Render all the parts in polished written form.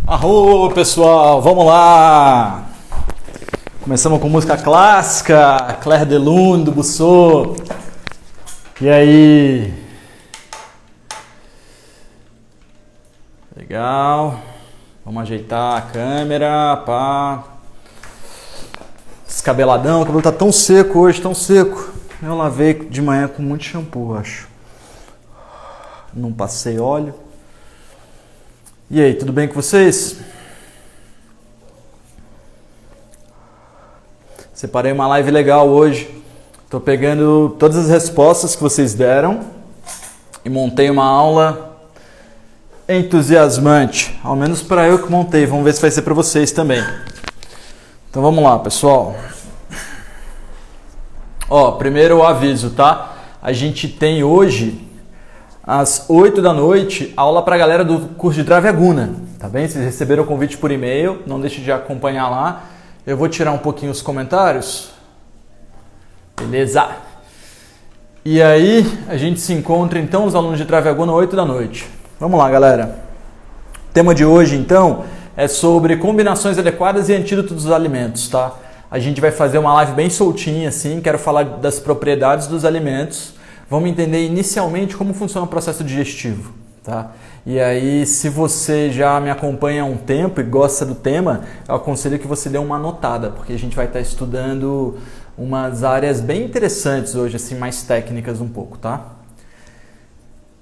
Arro, pessoal, vamos lá! Começamos com música clássica, Clair de Lune, do Busseau. E aí? Legal. Vamos ajeitar a câmera, pá. Descabeladão, o cabelo tá tão seco hoje, tão seco. Eu lavei de manhã com muito shampoo, acho. Não passei óleo. E aí, tudo bem com vocês? Separei uma live legal hoje. Estou pegando todas as respostas que vocês deram e montei uma aula entusiasmante. Ao menos para eu que montei. Vamos ver se vai ser para vocês também. Então vamos lá, pessoal. Ó, primeiro o aviso, tá? A gente tem hoje, às 8 da noite, aula para a galera do curso de Draviaguna, tá bem? Vocês receberam o convite por e-mail, não deixe de acompanhar lá. Eu vou tirar um pouquinho os comentários. Beleza? E aí, a gente se encontra então, os alunos de Draviaguna, 8 da noite. Vamos lá, galera. O tema de hoje, então, é sobre combinações adequadas e antídotos dos alimentos, tá? A gente vai fazer uma live bem soltinha, assim, quero falar das propriedades dos alimentos. Vamos entender inicialmente como funciona o processo digestivo, tá? E aí, se você já me acompanha há um tempo e gosta do tema, eu aconselho que você dê uma anotada, porque a gente vai estar estudando umas áreas bem interessantes hoje, assim, mais técnicas um pouco, tá?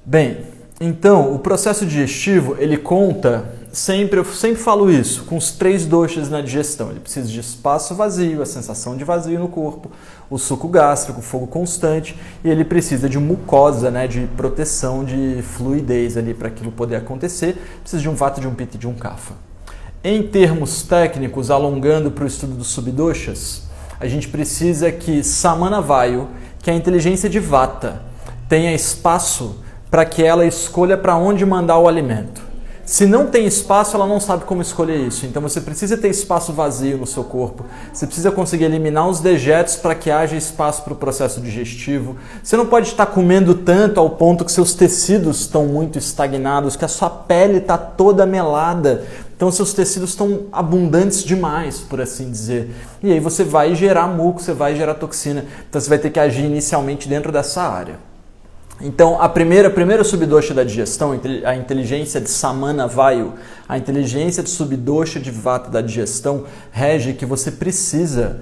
Bem, então, o processo digestivo, ele conta, eu sempre falo isso, com os 3 doshas na digestão. Ele precisa de espaço vazio, a sensação de vazio no corpo, o suco gástrico, o fogo constante, e ele precisa de mucosa, né, de proteção, de fluidez ali para aquilo poder acontecer. Precisa de um vata, de um pitta e de um kapha. Em termos técnicos, alongando para o estudo dos subdoshas, a gente precisa que samana vayu, que é a inteligência de vata, tenha espaço para que ela escolha para onde mandar o alimento. Se não tem espaço, ela não sabe como escolher isso. Então você precisa ter espaço vazio no seu corpo. Você precisa conseguir eliminar os dejetos para que haja espaço para o processo digestivo. Você não pode estar comendo tanto ao ponto que seus tecidos estão muito estagnados, que a sua pele está toda melada. Então seus tecidos estão abundantes demais, por assim dizer. E aí você vai gerar muco, você vai gerar toxina. Então você vai ter que agir inicialmente dentro dessa área. Então, a primeira subdosha da digestão, a inteligência de samana vayu, a inteligência de subdosha de vata da digestão, rege que você precisa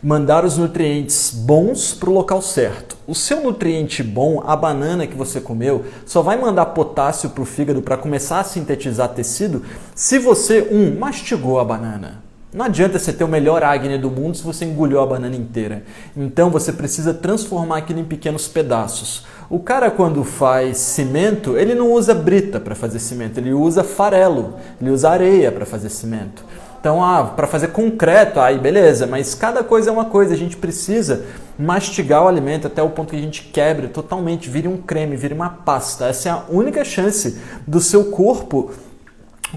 mandar os nutrientes bons para o local certo. O seu nutriente bom, a banana que você comeu, só vai mandar potássio para o fígado para começar a sintetizar tecido se você, mastigou a banana. Não adianta você ter o melhor acne do mundo se você engoliu a banana inteira. Então você precisa transformar aquilo em pequenos pedaços. O cara, quando faz cimento, ele não usa brita para fazer cimento, ele usa farelo, ele usa areia para fazer cimento. Então, para fazer concreto, aí beleza, mas cada coisa é uma coisa, a gente precisa mastigar o alimento até o ponto que a gente quebre totalmente, vire um creme, vire uma pasta. Essa é a única chance do seu corpo,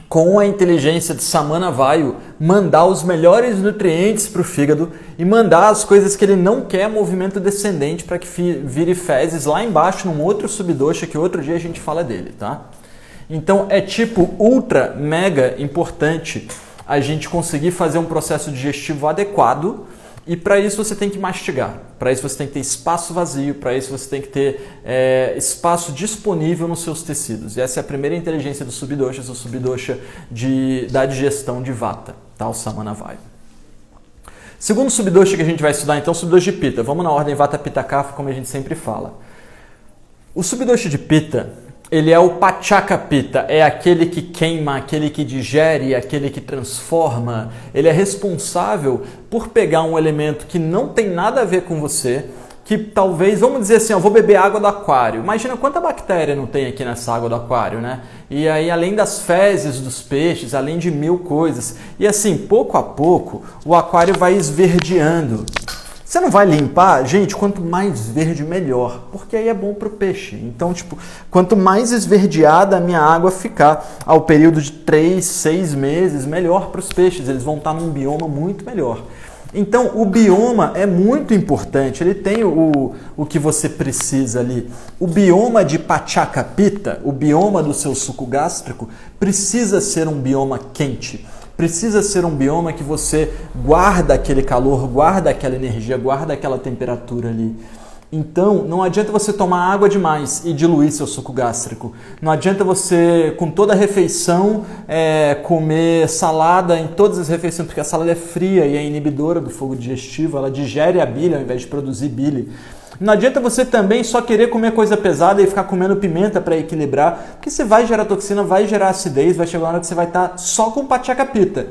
com a inteligência de samana vayu, mandar os melhores nutrientes para o fígado e mandar as coisas que ele não quer, movimento descendente, para que vire fezes lá embaixo num outro subdosha que outro dia a gente fala dele, tá? Então é tipo ultra mega importante a gente conseguir fazer um processo digestivo adequado. E para isso você tem que mastigar, para isso você tem que ter espaço vazio, para isso você tem que ter espaço disponível nos seus tecidos. E essa é a primeira inteligência dos subdoshas, o subdosha da digestão de vata, tá? O samana vayu. Segundo subdosha que a gente vai estudar então, o subdosha de pitta. Vamos na ordem vata, pitta, kapha, como a gente sempre fala. O subdosha de pitta, ele é o pachaka pitta, é aquele que queima, aquele que digere, aquele que transforma. Ele é responsável por pegar um elemento que não tem nada a ver com você, que talvez, vamos dizer assim, eu vou beber água do aquário. Imagina quanta bactéria não tem aqui nessa água do aquário, né? E aí, além das fezes dos peixes, além de 1000 coisas. E assim, pouco a pouco, o aquário vai esverdeando. Você não vai limpar? Gente, quanto mais verde, melhor, porque aí é bom para o peixe. Então, quanto mais esverdeada a minha água ficar ao período de 3, 6 meses, melhor para os peixes, eles vão estar num bioma muito melhor. Então, o bioma é muito importante, ele tem o que você precisa ali. O bioma de Pachacapita, o bioma do seu suco gástrico, precisa ser um bioma quente. Precisa ser um bioma que você guarda aquele calor, guarda aquela energia, guarda aquela temperatura ali. Então, não adianta você tomar água demais e diluir seu suco gástrico. Não adianta você, com toda a refeição, comer salada em todas as refeições, porque a salada é fria e é inibidora do fogo digestivo, ela digere a bile ao invés de produzir bile. Não adianta você também só querer comer coisa pesada e ficar comendo pimenta para equilibrar, porque você vai gerar toxina, vai gerar acidez, vai chegar uma hora que você vai estar só com Pachacapita,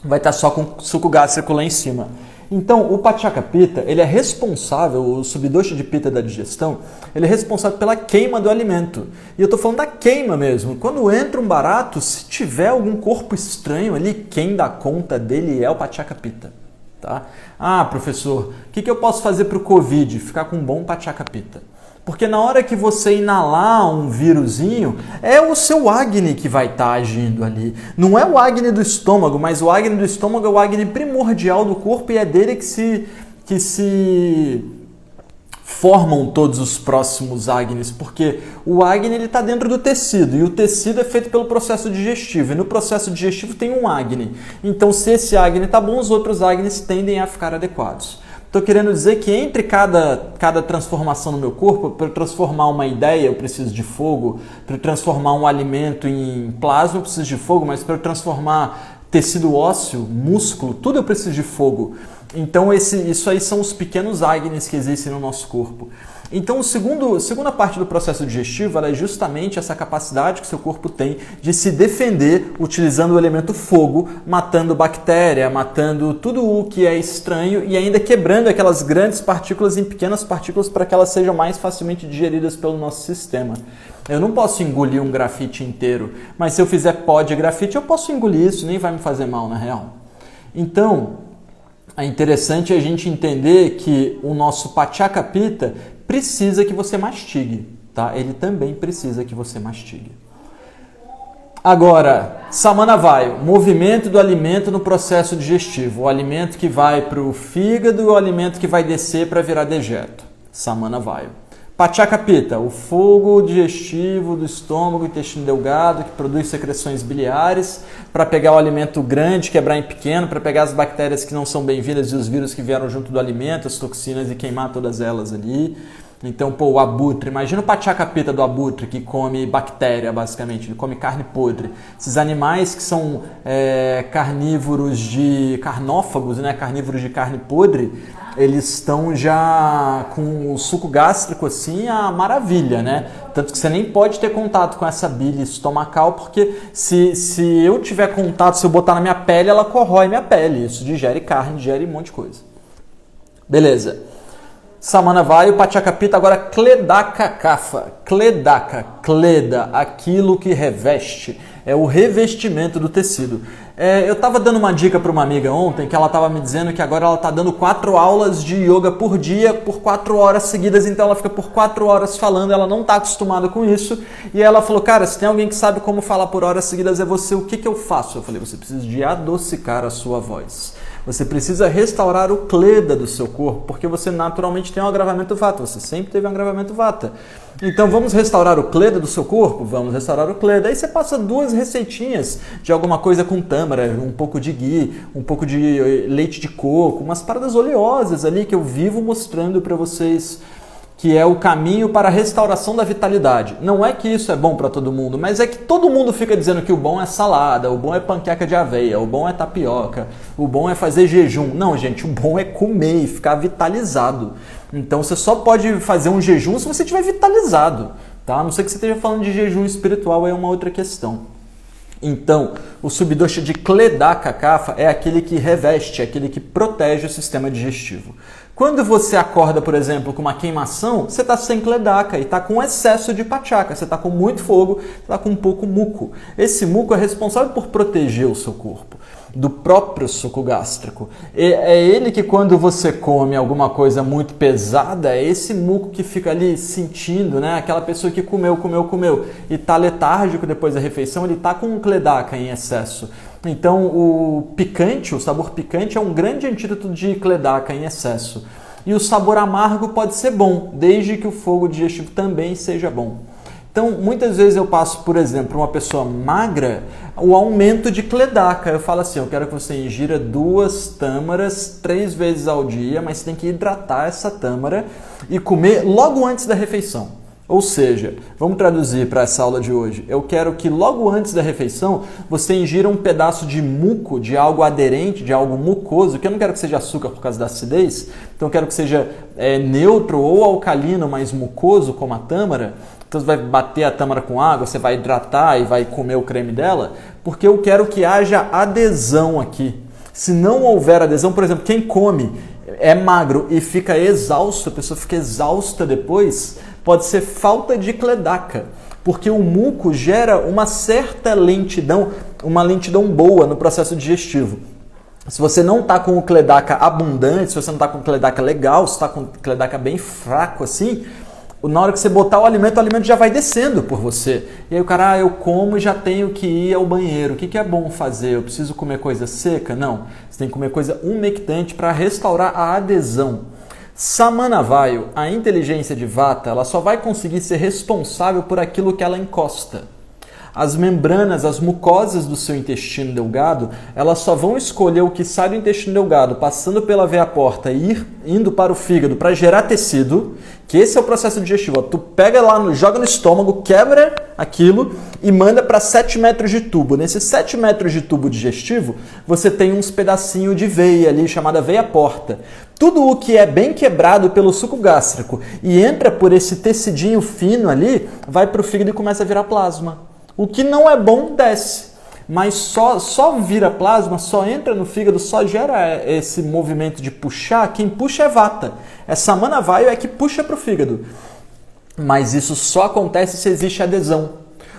vai estar só com suco gástrico lá em cima. Então, o Pachacapita, ele é responsável, o subdosha de pita da digestão, ele é responsável pela queima do alimento. E eu estou falando da queima mesmo. Quando entra um barato, se tiver algum corpo estranho ali, quem dá conta dele é o Pachacapita. Tá? Ah, professor, o que eu posso fazer para o Covid? Ficar com um bom Pachacapita. Porque na hora que você inalar um vírusinho, é o seu Agni que vai estar agindo ali. Não é o Agni do estômago, mas o Agni do estômago é o Agni primordial do corpo e é dele que se formam todos os próximos Agnis, porque o Agni está dentro do tecido e o tecido é feito pelo processo digestivo e no processo digestivo tem um Agni. Então se esse Agni está bom, os outros Agnis tendem a ficar adequados. Estou querendo dizer que entre cada transformação no meu corpo, para transformar uma ideia eu preciso de fogo, para transformar um alimento em plasma eu preciso de fogo, mas para transformar tecido ósseo, músculo, tudo eu preciso de fogo. Então isso aí são os pequenos Agnis que existem no nosso corpo. Então a segunda parte do processo digestivo é justamente essa capacidade que o seu corpo tem de se defender utilizando o elemento fogo, matando bactéria, matando tudo o que é estranho e ainda quebrando aquelas grandes partículas em pequenas partículas para que elas sejam mais facilmente digeridas pelo nosso sistema. Eu não posso engolir um grafite inteiro, mas se eu fizer pó de grafite eu posso engolir isso, nem vai me fazer mal na real. Então, é interessante a gente entender que o nosso Pachacapita precisa que você mastigue, tá? Ele também precisa que você mastigue. Agora, Samanavayu, movimento do alimento no processo digestivo. O alimento que vai para o fígado e o alimento que vai descer para virar dejeto. Samanavayu. Pachacapita, o fogo digestivo do estômago, intestino delgado, que produz secreções biliares para pegar o alimento grande, quebrar em pequeno, para pegar as bactérias que não são bem-vindas e os vírus que vieram junto do alimento, as toxinas e queimar todas elas ali. Então, o abutre, imagina o Pachacapita do abutre que come bactéria, basicamente, ele come carne podre. Esses animais que são carnívoros de carnófagos, né, carnívoros de carne podre, eles estão já com o suco gástrico assim, a maravilha, né? Tanto que você nem pode ter contato com essa bile estomacal, porque se eu tiver contato, se eu botar na minha pele, ela corrói minha pele. Isso digere carne, digere um monte de coisa. Beleza. Samanavayu, Pachacapita, agora Kledaka Kapha. Kledaka, kleda, aquilo que reveste, é o revestimento do tecido. Eu estava dando uma dica para uma amiga ontem, que ela estava me dizendo que agora ela está dando 4 aulas de yoga por dia, por 4 horas seguidas, então ela fica por 4 horas falando, ela não está acostumada com isso, e ela falou, cara, se tem alguém que sabe como falar por horas seguidas é você, o que eu faço? Eu falei, você precisa de adocicar a sua voz. Você precisa restaurar o kleda do seu corpo, porque você naturalmente tem um agravamento vata, você sempre teve um agravamento vata. Então vamos restaurar o kleda do seu corpo? Vamos restaurar o kleda. Aí você passa 2 receitinhas de alguma coisa com tâmara, um pouco de ghee, um pouco de leite de coco, umas paradas oleosas ali que eu vivo mostrando para vocês, que é o caminho para a restauração da vitalidade. Não é que isso é bom para todo mundo, mas é que todo mundo fica dizendo que o bom é salada, o bom é panqueca de aveia, o bom é tapioca, o bom é fazer jejum. Não, gente, o bom é comer e ficar vitalizado. Então você só pode fazer um jejum se você estiver vitalizado, tá? A não ser que você esteja falando de jejum espiritual, é uma outra questão. Então, o subdosha de Kledaka Kapha é aquele que reveste, é aquele que protege o sistema digestivo. Quando você acorda, por exemplo, com uma queimação, você está sem Kledaka e está com excesso de Pachaka, você está com muito fogo, está com um pouco muco. Esse muco é responsável por proteger o seu corpo do próprio suco gástrico. É ele que quando você come alguma coisa muito pesada, é esse muco que fica ali sentindo, né? Aquela pessoa que comeu e está letárgico depois da refeição, ele está com um Kledaka em excesso. Então o picante, o sabor picante é um grande antídoto de Cledaca em excesso. E o sabor amargo pode ser bom, desde que o fogo digestivo também seja bom. Então, muitas vezes eu passo, por exemplo, uma pessoa magra, o aumento de Cledaca. Eu falo assim, eu quero que você ingira 2 tâmaras 3 vezes ao dia, mas você tem que hidratar essa tâmara e comer logo antes da refeição. Ou seja, vamos traduzir para essa aula de hoje. Eu quero que logo antes da refeição você ingira um pedaço de muco, de algo aderente, de algo mucoso, que eu não quero que seja açúcar por causa da acidez, então eu quero que seja neutro ou alcalino, mas mucoso, como a tâmara. Então você vai bater a tâmara com água, você vai hidratar e vai comer o creme dela, porque eu quero que haja adesão aqui. Se não houver adesão, por exemplo, quem come é magro e fica exausto, a pessoa fica exausta depois, pode ser falta de Cledaca, porque o muco gera uma certa lentidão, uma lentidão boa no processo digestivo. Se você não está com o Cledaca abundante, se você não está com o Cledaca legal, se está com o Cledaca bem fraco assim, na hora que você botar o alimento já vai descendo por você. E aí o cara, eu como e já tenho que ir ao banheiro. O que é bom fazer? Eu preciso comer coisa seca? Não. Você tem que comer coisa umectante para restaurar a adesão. Samanavayu, a inteligência de Vata, ela só vai conseguir ser responsável por aquilo que ela encosta. As membranas, as mucosas do seu intestino delgado, elas só vão escolher o que sai do intestino delgado, passando pela veia porta e indo para o fígado para gerar tecido, que esse é o processo digestivo. Tu pega lá, joga no estômago, quebra aquilo e manda para 7 metros de tubo. Nesses 7 metros de tubo digestivo, você tem uns pedacinhos de veia ali, chamada veia porta. Tudo o que é bem quebrado pelo suco gástrico e entra por esse tecidinho fino ali, vai para o fígado e começa a virar plasma. O que não é bom, desce. Mas só vira plasma, só entra no fígado, só gera esse movimento de puxar. Quem puxa é Vata. É Samanavayu é que puxa para o fígado. Mas isso só acontece se existe adesão.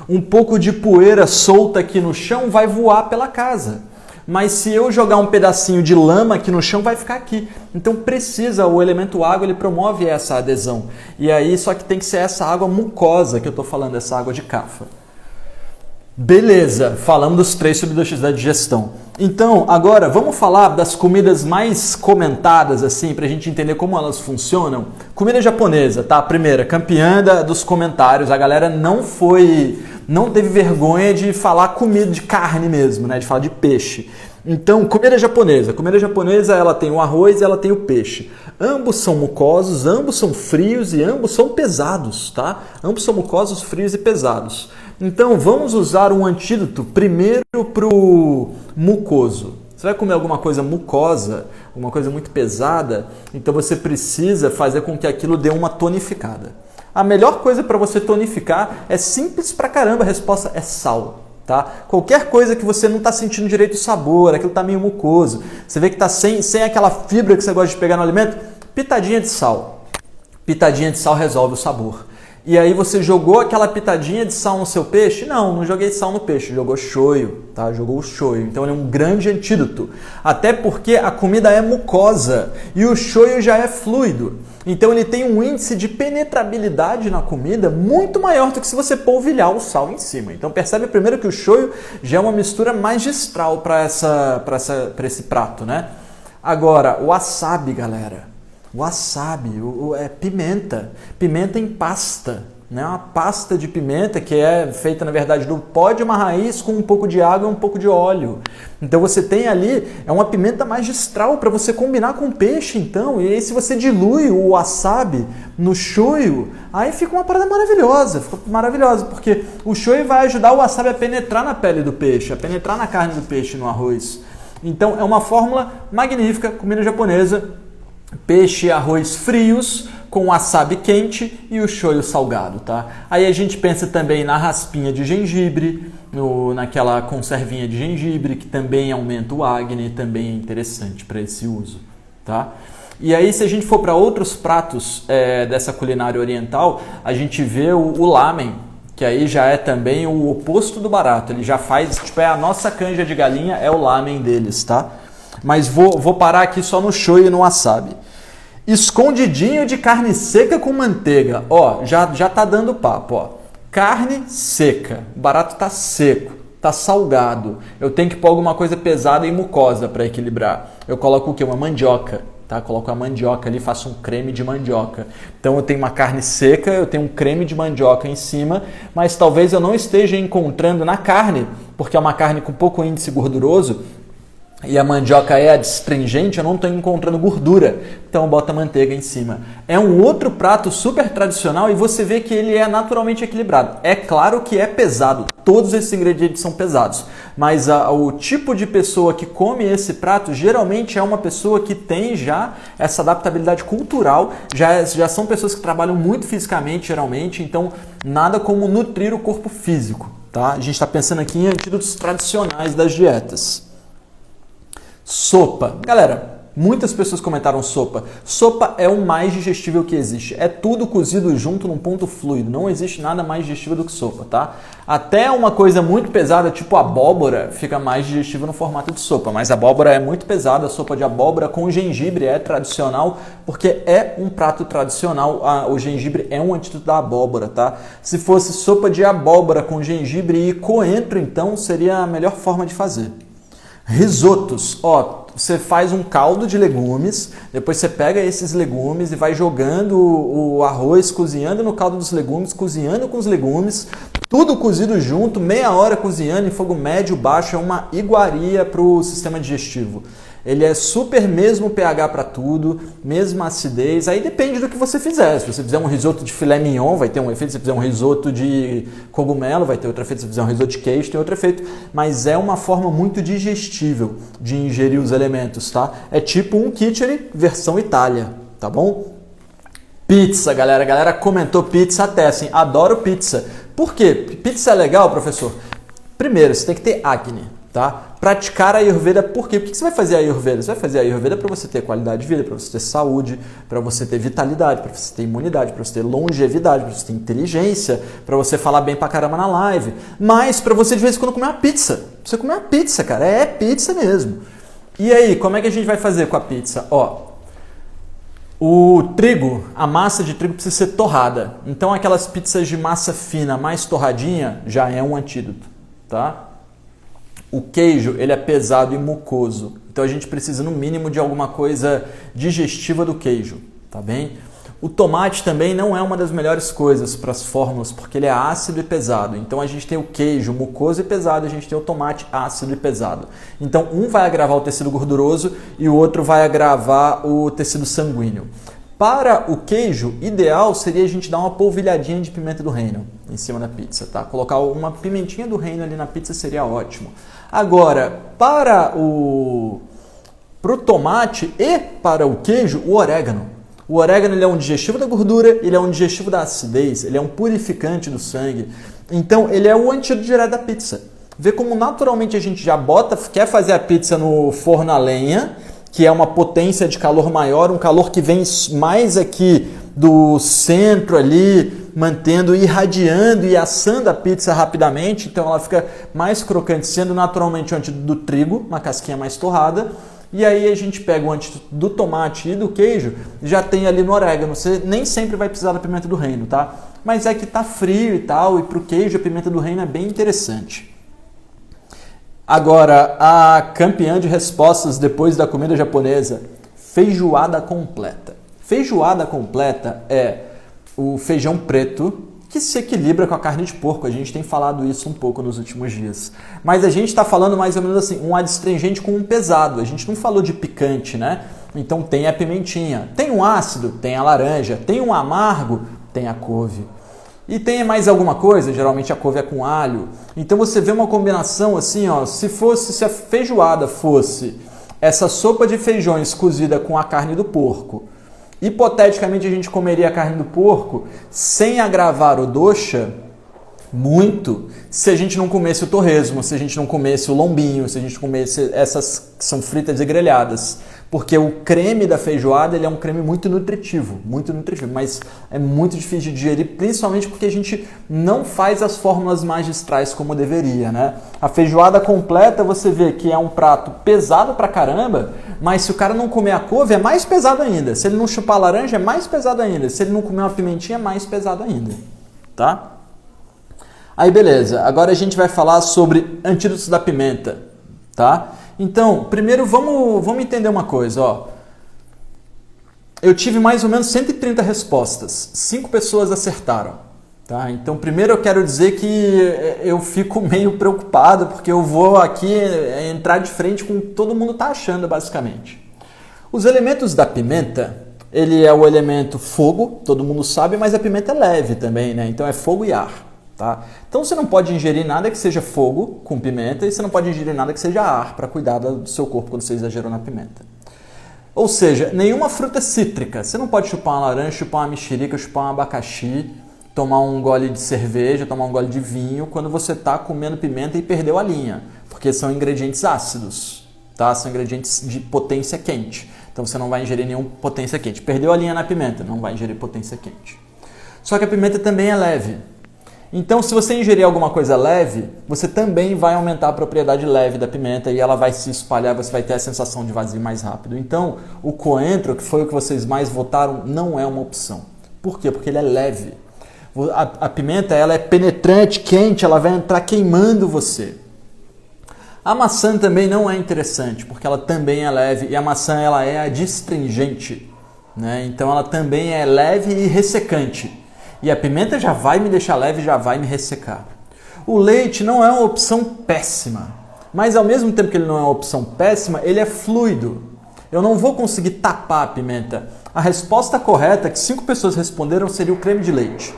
Um pouco de poeira solta aqui no chão vai voar pela casa. Mas se eu jogar um pedacinho de lama aqui no chão, vai ficar aqui. Então precisa, o elemento água, ele promove essa adesão. E aí, só que tem que ser essa água mucosa que eu estou falando, essa água de Kapha. Beleza, falamos dos 3 subdoshis da digestão. Então, agora vamos falar das comidas mais comentadas, assim, pra gente entender como elas funcionam. Comida japonesa, tá? A primeira, campeã dos comentários. A galera não teve vergonha de falar comida de carne mesmo, né? De falar de peixe. Então, comida japonesa. Comida japonesa, ela tem o arroz e ela tem o peixe. Ambos são mucosos, ambos são frios e ambos são pesados, tá? Ambos são mucosos, frios e pesados. Então, vamos usar um antídoto primeiro para o mucoso. Você vai comer alguma coisa mucosa, uma coisa muito pesada, então você precisa fazer com que aquilo dê uma tonificada. A melhor coisa para você tonificar é simples pra caramba, a resposta é sal. Tá? Qualquer coisa que você não está sentindo direito o sabor, aquilo está meio mucoso, você vê que está sem aquela fibra que você gosta de pegar no alimento, pitadinha de sal. Pitadinha de sal resolve o sabor. E aí você jogou aquela pitadinha de sal no seu peixe? Não joguei sal no peixe, jogou shoyu, tá? Jogou o shoyu. Então ele é um grande antídoto. Até porque a comida é mucosa e o shoyu já é fluido. Então ele tem um índice de penetrabilidade na comida muito maior do que se você polvilhar o sal em cima. Então percebe primeiro que o shoyu já é uma mistura magistral para esse prato, né? Agora, o wasabi, galera. Wasabi é pimenta. Pimenta em pasta. Né? Uma pasta de pimenta que é feita, na verdade, do pó de uma raiz com um pouco de água e um pouco de óleo. Então você tem ali, é uma pimenta magistral para você combinar com peixe, então. E aí se você dilui o wasabi no shoyu, aí fica uma parada maravilhosa. Fica maravilhosa, porque o shoyu vai ajudar o wasabi a penetrar na pele do peixe, a penetrar na carne do peixe, no arroz. Então é uma fórmula magnífica, comida japonesa. Peixe e arroz frios com wasabi quente e o shoyu salgado, tá? Aí a gente pensa também na raspinha de gengibre, naquela conservinha de gengibre, que também aumenta o acne, também é interessante para esse uso, tá? E aí, se a gente for para outros pratos dessa culinária oriental, a gente vê o lamen, que aí já é também o oposto do barato. Ele já faz, tipo, é a nossa canja de galinha, é o lamen deles, tá? Mas vou parar aqui só no shoyu e no wasabi. Escondidinho de carne seca com manteiga. Ó, já tá dando papo, ó. Carne seca. O barato tá seco, tá salgado. Eu tenho que pôr alguma coisa pesada e mucosa para equilibrar. Eu coloco o quê? Uma mandioca. Tá? Coloco a mandioca ali, faço um creme de mandioca. Então eu tenho uma carne seca, eu tenho um creme de mandioca em cima, mas talvez eu não esteja encontrando na carne, porque é uma carne com pouco índice gorduroso, e a mandioca é adstringente, eu não estou encontrando gordura, então bota manteiga em cima. É um outro prato super tradicional e você vê que ele é naturalmente equilibrado. É claro que é pesado, todos esses ingredientes são pesados, mas o tipo de pessoa que come esse prato geralmente é uma pessoa que tem já essa adaptabilidade cultural, já são pessoas que trabalham muito fisicamente geralmente, então nada como nutrir o corpo físico. Tá? A gente está pensando aqui em antídotos tradicionais das dietas. Sopa. Galera, muitas pessoas comentaram sopa. Sopa é o mais digestível que existe. É tudo cozido junto num ponto fluido. Não existe nada mais digestível do que sopa, tá? Até uma coisa muito pesada, tipo abóbora, fica mais digestível no formato de sopa. Mas a abóbora é muito pesada. A sopa de abóbora com gengibre é tradicional, porque é um prato tradicional. O gengibre é um antídoto da abóbora, tá? Se fosse sopa de abóbora com gengibre e coentro, então seria a melhor forma de fazer. Risotos, ó, você faz um caldo de legumes, depois você pega esses legumes e vai jogando o arroz, cozinhando no caldo dos legumes, cozinhando com os legumes, tudo cozido junto, meia hora cozinhando em fogo médio, baixo, é uma iguaria para o sistema digestivo. Ele é super mesmo pH para tudo, mesma acidez, aí depende do que você fizer. Se você fizer um risoto de filé mignon, vai ter um efeito. Se você fizer um risoto de cogumelo, vai ter outro efeito. Se você fizer um risoto de queijo, tem outro efeito. Mas é uma forma muito digestível de ingerir os elementos, tá? É tipo um kitchen versão Itália, tá bom? Pizza, galera. A galera comentou pizza até, assim, adoro pizza. Por quê? Pizza é legal, professor? Primeiro, você tem que ter acne. Tá? Praticar a Ayurveda por quê? Por que você vai fazer a Ayurveda? Você vai fazer a Ayurveda para você ter qualidade de vida, para você ter saúde, para você ter vitalidade, para você ter imunidade, para você ter longevidade, para você ter inteligência, para você falar bem pra caramba na live, mas para você de vez em quando comer uma pizza. Você comer uma pizza, cara, é pizza mesmo. E aí, como é que a gente vai fazer com a pizza? Ó, o trigo, a massa de trigo precisa ser torrada. Então aquelas pizzas de massa fina mais torradinha já é um antídoto, tá? O queijo, ele é pesado e mucoso, então a gente precisa no mínimo de alguma coisa digestiva do queijo, tá bem? O tomate também não é uma das melhores coisas para as fórmulas, porque ele é ácido e pesado. Então a gente tem o queijo mucoso e pesado, a gente tem o tomate ácido e pesado. Então um vai agravar o tecido gorduroso e o outro vai agravar o tecido sanguíneo. Para o queijo, ideal seria a gente dar uma polvilhadinha de pimenta do reino em cima da pizza, tá? Colocar uma pimentinha do reino ali na pizza seria ótimo. Agora, para pro tomate e para o queijo, o orégano. O orégano ele é um digestivo da gordura, ele é um digestivo da acidez, ele é um purificante do sangue. Então, ele é o antídoto direto da pizza. Vê como naturalmente a gente já quer fazer a pizza no forno a lenha, que é uma potência de calor maior, um calor que vem mais aqui do centro ali, mantendo, irradiando e assando a pizza rapidamente, então ela fica mais crocante, sendo naturalmente o antídoto do trigo, uma casquinha mais torrada, e aí a gente pega o antídoto do tomate e do queijo, já tem ali no orégano, você nem sempre vai precisar da pimenta do reino, tá? Mas é que tá frio e tal, e pro queijo a pimenta do reino é bem interessante. Agora, a campeã de respostas depois da comida japonesa, feijoada completa. Feijoada completa é o feijão preto que se equilibra com a carne de porco. A gente tem falado isso um pouco nos últimos dias. Mas a gente está falando mais ou menos assim, um adstringente com um pesado. A gente não falou de picante, né? Então tem a pimentinha. Tem um ácido? Tem a laranja. Tem um amargo? Tem a couve. E tem mais alguma coisa? Geralmente a couve é com alho. Então você vê uma combinação assim, ó, se a feijoada fosse essa sopa de feijões cozida com a carne do porco, hipoteticamente a gente comeria a carne do porco sem agravar o dosha muito se a gente não comesse o torresmo, se a gente não comesse o lombinho, se a gente comesse essas que são fritas e grelhadas. Porque o creme da feijoada ele é um creme muito nutritivo, mas é muito difícil de digerir, principalmente porque a gente não faz as fórmulas magistrais como deveria, né? A feijoada completa você vê que é um prato pesado pra caramba, mas se o cara não comer a couve é mais pesado ainda. Se ele não chupar a laranja é mais pesado ainda. Se ele não comer uma pimentinha é mais pesado ainda, tá? Aí beleza, agora a gente vai falar sobre antídotos da pimenta, tá? Então, primeiro vamos entender uma coisa, ó. Eu tive mais ou menos 130 respostas, 5 pessoas acertaram, tá? Então, primeiro eu quero dizer que eu fico meio preocupado, porque eu vou aqui entrar de frente com o que todo mundo tá achando, basicamente. Os elementos da pimenta, ele é o elemento fogo, todo mundo sabe, mas a pimenta é leve também, né? Então é fogo e ar, tá? Então você não pode ingerir nada que seja fogo com pimenta e você não pode ingerir nada que seja ar para cuidar do seu corpo quando você exagerou na pimenta. Ou seja, nenhuma fruta cítrica. Você não pode chupar uma laranja, chupar uma mexerica, chupar um abacaxi, tomar um gole de cerveja, tomar um gole de vinho quando você está comendo pimenta e perdeu a linha, porque são ingredientes ácidos, tá? São ingredientes de potência quente. Então você não vai ingerir nenhum potência quente. Perdeu a linha na pimenta, não vai ingerir potência quente. Só que a pimenta também é leve. Então, se você ingerir alguma coisa leve, você também vai aumentar a propriedade leve da pimenta e ela vai se espalhar, você vai ter a sensação de vazio mais rápido. Então, o coentro, que foi o que vocês mais votaram, não é uma opção. Por quê? Porque ele é leve. A pimenta ela é penetrante, quente, ela vai entrar queimando você. A maçã também não é interessante, porque ela também é leve e a maçã ela é adstringente, né? Então, ela também é leve e ressecante. E a pimenta já vai me deixar leve, já vai me ressecar. O leite não é uma opção péssima, mas ao mesmo tempo que ele não é uma opção péssima, ele é fluido. Eu não vou conseguir tapar a pimenta. A resposta correta, que 5 pessoas responderam, seria o creme de leite.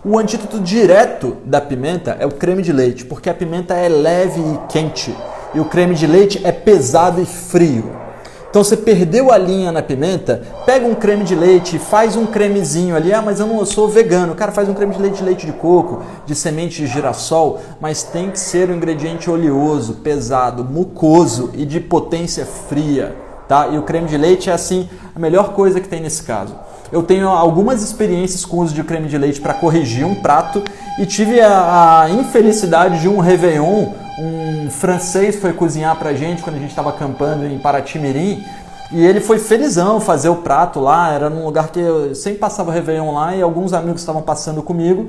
O antídoto direto da pimenta é o creme de leite, porque a pimenta é leve e quente, e o creme de leite é pesado e frio. Então você perdeu a linha na pimenta, pega um creme de leite, faz um cremezinho ali, mas eu sou vegano, cara, faz um creme de leite de coco, de semente de girassol, mas tem que ser um ingrediente oleoso, pesado, mucoso e de potência fria, tá? E o creme de leite é assim a melhor coisa que tem nesse caso. Eu tenho algumas experiências com o uso de creme de leite para corrigir um prato e tive a infelicidade de um Réveillon, um francês foi cozinhar pra gente quando a gente estava acampando em Paraty-Mirim e ele foi felizão fazer o prato lá, era num lugar que eu sempre passava o Réveillon lá e alguns amigos estavam passando comigo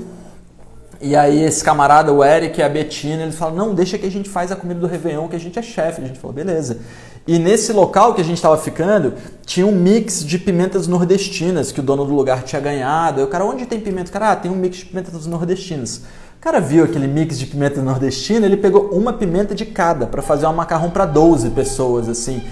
e aí esse camarada, o Eric e a Betina, eles falaram, não, deixa que a gente faz a comida do Réveillon que a gente é chefe, a gente falou, beleza. E nesse local que a gente estava ficando, tinha um mix de pimentas nordestinas que o dono do lugar tinha ganhado. Eu, cara, onde tem pimenta? Cara, tem um mix de pimentas nordestinas. O cara viu aquele mix de pimenta nordestina, ele pegou uma pimenta de cada para fazer um macarrão para 12 pessoas, assim.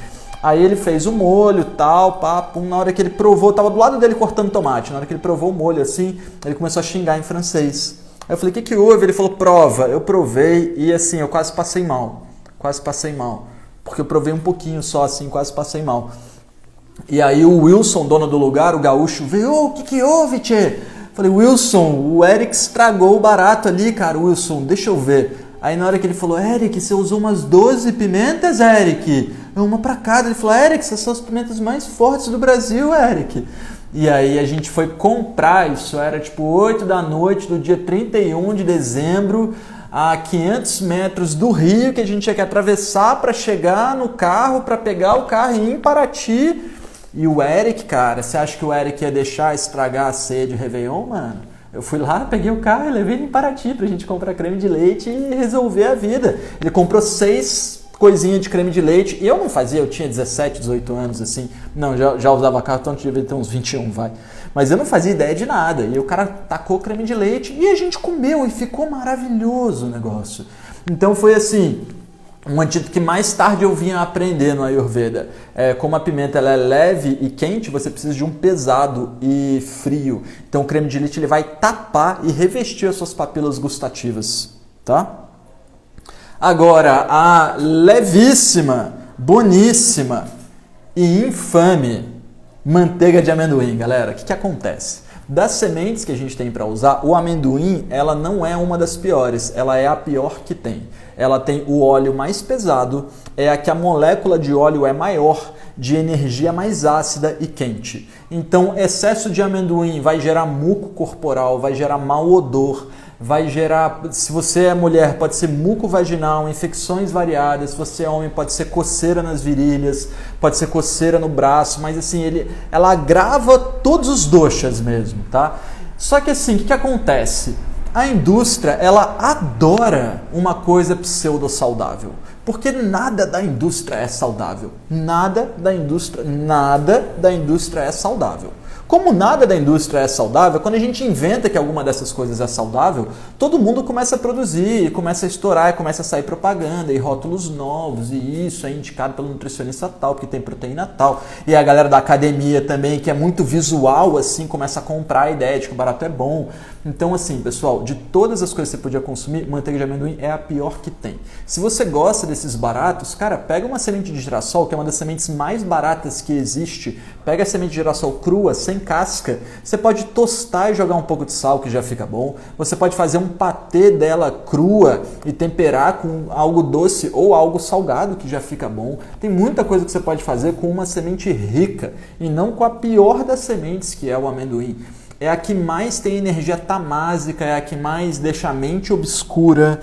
Aí ele fez o molho, tal, papo. Na hora que ele provou, eu tava do lado dele cortando tomate. Na hora que ele provou o molho, assim, ele começou a xingar em francês. Aí eu falei, o que houve? Ele falou, prova. Eu provei e, assim, eu quase passei mal. Quase passei mal. Porque eu provei um pouquinho só, assim, quase passei mal. E aí o Wilson, dono do lugar, o gaúcho, veio, o que houve, tchê? Falei, Wilson, o Eric estragou o barato ali, cara. Wilson, deixa eu ver. Aí na hora que ele falou, Eric, você usou umas 12 pimentas, Eric? Uma pra cada. Ele falou, Eric, essas são as pimentas mais fortes do Brasil, Eric. E aí a gente foi comprar, isso era tipo 8 da noite do dia 31 de dezembro, a 500 metros do rio, que a gente tinha que atravessar para chegar no carro, para pegar o carro e ir em Paraty. E o Eric, cara, você acha que o Eric ia deixar estragar a ceia de Réveillon, mano? Eu fui lá, peguei o carro e levei ele em Paraty pra gente comprar creme de leite e resolver a vida. Ele comprou 6 coisinhas de creme de leite. E eu não fazia, eu tinha 17, 18 anos, assim. Não, já usava carro, então devia ter uns 21, vai. Mas eu não fazia ideia de nada. E o cara tacou creme de leite e a gente comeu e ficou maravilhoso o negócio. Então foi assim, um antídoto que mais tarde eu vinha aprender no Ayurveda. Como a pimenta ela é leve e quente, você precisa de um pesado e frio. Então o creme de leite ele vai tapar e revestir as suas papilas gustativas, tá? Agora, a levíssima, boníssima e infame manteiga de amendoim, galera. O que acontece? Das sementes que a gente tem para usar, o amendoim, ela não é uma das piores, ela é a pior que tem. Ela tem o óleo mais pesado, é a que a molécula de óleo é maior, de energia mais ácida e quente. Então, excesso de amendoim vai gerar muco corporal, vai gerar mau odor, vai gerar, se você é mulher, pode ser muco vaginal, infecções variadas, se você é homem, pode ser coceira nas virilhas, pode ser coceira no braço, mas assim, ela agrava todos os doshas mesmo, tá? Só que assim, o que acontece? A indústria, ela adora uma coisa pseudo-saudável. Porque nada da indústria é saudável. Nada da indústria é saudável. Como nada da indústria é saudável, quando a gente inventa que alguma dessas coisas é saudável, todo mundo começa a produzir, começa a estourar, começa a sair propaganda e rótulos novos, e isso é indicado pelo nutricionista tal, porque tem proteína tal. E a galera da academia também, que é muito visual, assim, começa a comprar a ideia de que o barato é bom. Então, assim, pessoal, de todas as coisas que você podia consumir, manteiga de amendoim é a pior que tem. Se você gosta desses baratos, cara, pega uma semente de girassol, que é uma das sementes mais baratas que existe, pega a semente de girassol crua, sem casca, você pode tostar e jogar um pouco de sal, que já fica bom. Você pode fazer um patê dela crua e temperar com algo doce ou algo salgado, que já fica bom. Tem muita coisa que você pode fazer com uma semente rica e não com a pior das sementes, que é o amendoim. É a que mais tem energia tamásica, é a que mais deixa a mente obscura.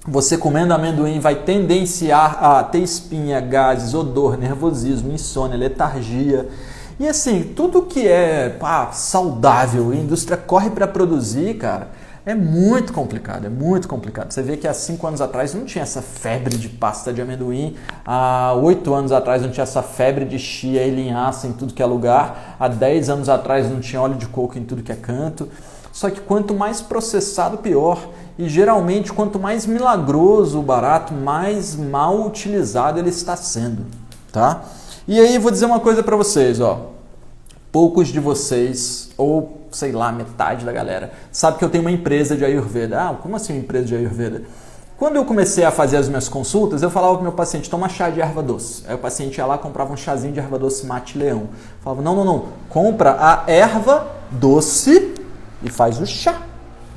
Você comendo amendoim vai tendenciar a ter espinha, gases, odor, nervosismo, insônia, letargia. E assim, tudo que é saudável e a indústria corre para produzir, cara, é muito complicado, é muito complicado. Você vê que há 5 anos atrás não tinha essa febre de pasta de amendoim, há 8 anos atrás não tinha essa febre de chia e linhaça em tudo que é lugar, há 10 anos atrás não tinha óleo de coco em tudo que é canto. Só que quanto mais processado, pior. E geralmente, quanto mais milagroso o barato, mais mal utilizado ele está sendo, tá? E aí, vou dizer uma coisa para vocês, ó. Poucos de vocês, ou sei lá, metade da galera, sabe que eu tenho uma empresa de Ayurveda. Ah, como assim uma empresa de Ayurveda? Quando eu comecei a fazer as minhas consultas, eu falava pro meu paciente, toma chá de erva doce. Aí o paciente ia lá, comprava um chazinho de erva doce mate-leão. Falava, não, compra a erva doce e faz o chá.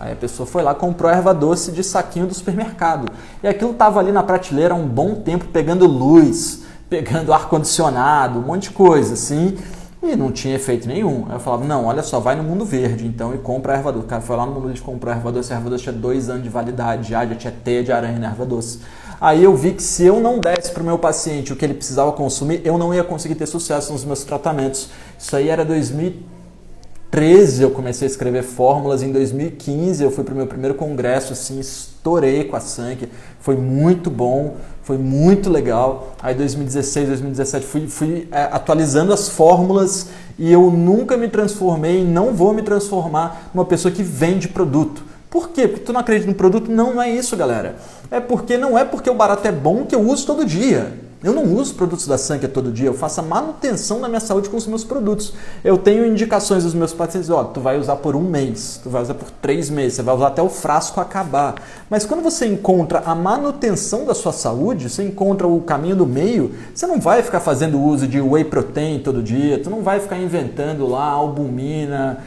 Aí a pessoa foi lá, comprou a erva doce de saquinho do supermercado. E aquilo estava ali na prateleira há um bom tempo, pegando luz, pegando ar-condicionado, um monte de coisa, assim, e não tinha efeito nenhum. Aí eu falava, não, olha só, vai no Mundo Verde, então, e compra a erva doce. O cara foi lá no Mundo Verde, comprou a erva doce tinha 2 anos de validade, já tinha teia de aranha na erva doce. Aí eu vi que se eu não desse para o meu paciente o que ele precisava consumir, eu não ia conseguir ter sucesso nos meus tratamentos. Isso aí era 2013, eu comecei a escrever fórmulas. Em 2015 eu fui para o meu primeiro congresso, assim, estourei com a Sankey, foi muito bom, foi muito legal. Aí 2016, 2017 fui atualizando as fórmulas e eu nunca me transformei, não vou me transformar numa pessoa que vende produto. Por quê? Porque tu não acredita no produto? Não, não é isso, galera. Não é porque o barato é bom que eu uso todo dia. Eu não uso produtos da Sankey todo dia, eu faço a manutenção da minha saúde com os meus produtos. Eu tenho indicações dos meus pacientes, ó, tu vai usar por 1 mês, tu vai usar por 3 meses, você vai usar até o frasco acabar. Mas quando você encontra a manutenção da sua saúde, você encontra o caminho do meio, você não vai ficar fazendo uso de whey protein todo dia, tu não vai ficar inventando lá albumina,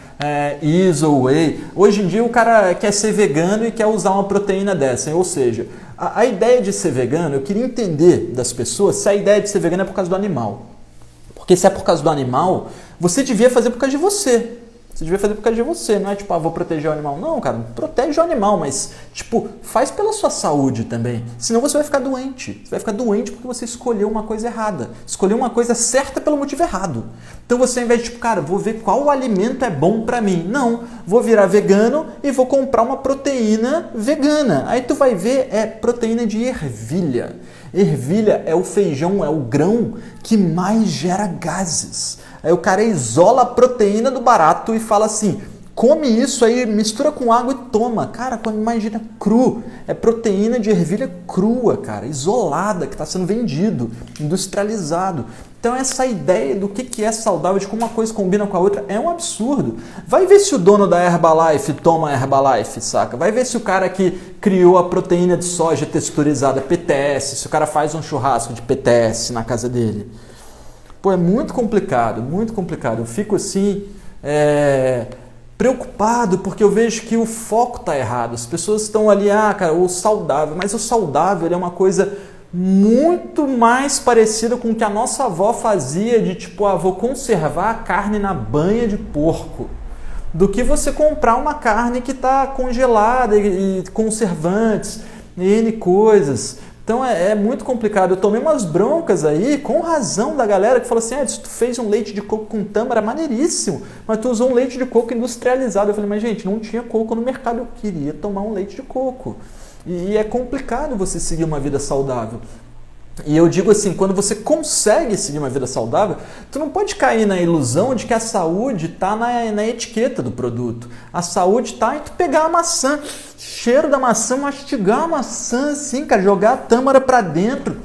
iso whey. Hoje em dia o cara quer ser vegano e quer usar uma proteína dessa, ou seja, a ideia de ser vegano, eu queria entender das pessoas se a ideia de ser vegano é por causa do animal. Porque se é por causa do animal, você devia fazer por causa de você. Você devia fazer por causa de você, não é tipo, vou proteger o animal. Não, cara, protege o animal, mas, tipo, faz pela sua saúde também. Senão você vai ficar doente. Você vai ficar doente porque você escolheu uma coisa errada. Escolheu uma coisa certa pelo motivo errado. Então você, ao invés de, tipo, cara, vou ver qual alimento é bom pra mim. Não, vou virar vegano e vou comprar uma proteína vegana. Aí tu vai ver, proteína de ervilha. Ervilha é o feijão, é o grão que mais gera gases. Aí o cara isola a proteína do barato e fala assim, come isso aí, mistura com água e toma. Cara, quando imagina cru, é proteína de ervilha crua, cara, isolada, que está sendo vendido, industrializado. Então essa ideia do que é saudável, de como uma coisa combina com a outra, é um absurdo. Vai ver se o dono da Herbalife toma Herbalife, saca? Vai ver se o cara que criou a proteína de soja texturizada PTS, se o cara faz um churrasco de PTS na casa dele. Pô, é muito complicado, muito complicado. Eu fico assim, preocupado, porque eu vejo que o foco está errado. As pessoas estão ali, cara, o saudável. Mas o saudável é uma coisa muito mais parecida com o que a nossa avó fazia, de tipo, vou conservar a carne na banha de porco, do que você comprar uma carne que está congelada e conservantes, N coisas. Então é muito complicado. Eu tomei umas broncas aí, com razão, da galera que falou assim: tu fez um leite de coco com tâmara, maneiríssimo, mas tu usou um leite de coco industrializado. Eu falei: mas gente, não tinha coco no mercado, eu queria tomar um leite de coco. E é complicado você seguir uma vida saudável. E eu digo assim, quando você consegue seguir uma vida saudável, tu não pode cair na ilusão de que a saúde está na etiqueta do produto. A saúde está em tu pegar a maçã, cheiro da maçã, mastigar a maçã assim, cara, jogar a tâmara para dentro,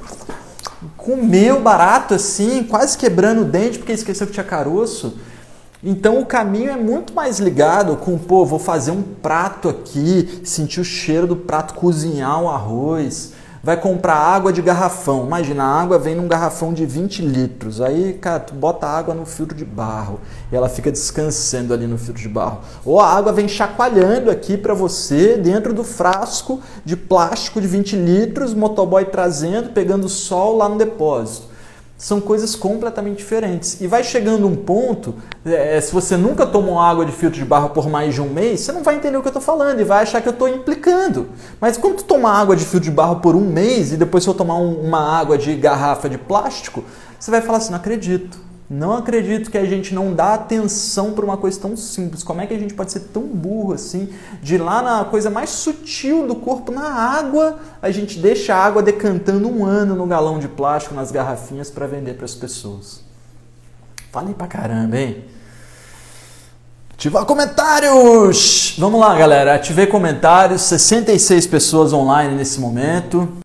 comer o barato assim, quase quebrando o dente porque esqueceu que tinha caroço. Então o caminho é muito mais ligado com, vou fazer um prato aqui, sentir o cheiro do prato, cozinhar o arroz. Vai comprar água de garrafão. Imagina, a água vem num garrafão de 20 litros. Aí, cara, tu bota a água no filtro de barro e ela fica descansando ali no filtro de barro. Ou a água vem chacoalhando aqui para você dentro do frasco de plástico de 20 litros, motoboy trazendo, pegando sol lá no depósito. São coisas completamente diferentes. E vai chegando um ponto, se você nunca tomou água de filtro de barro por mais de um mês, você não vai entender o que eu estou falando e vai achar que eu estou implicando. Mas quando tu tomar água de filtro de barro por um mês e depois se eu tomar uma água de garrafa de plástico, você vai falar assim: não acredito. Não acredito que a gente não dá atenção para uma coisa tão simples. Como é que a gente pode ser tão burro assim, de ir lá na coisa mais sutil do corpo, na água, a gente deixa a água decantando um ano no galão de plástico, nas garrafinhas para vender para as pessoas. Falei pra caramba, hein? Ativar comentários! Vamos lá, galera. Ativei comentários, 66 pessoas online nesse momento.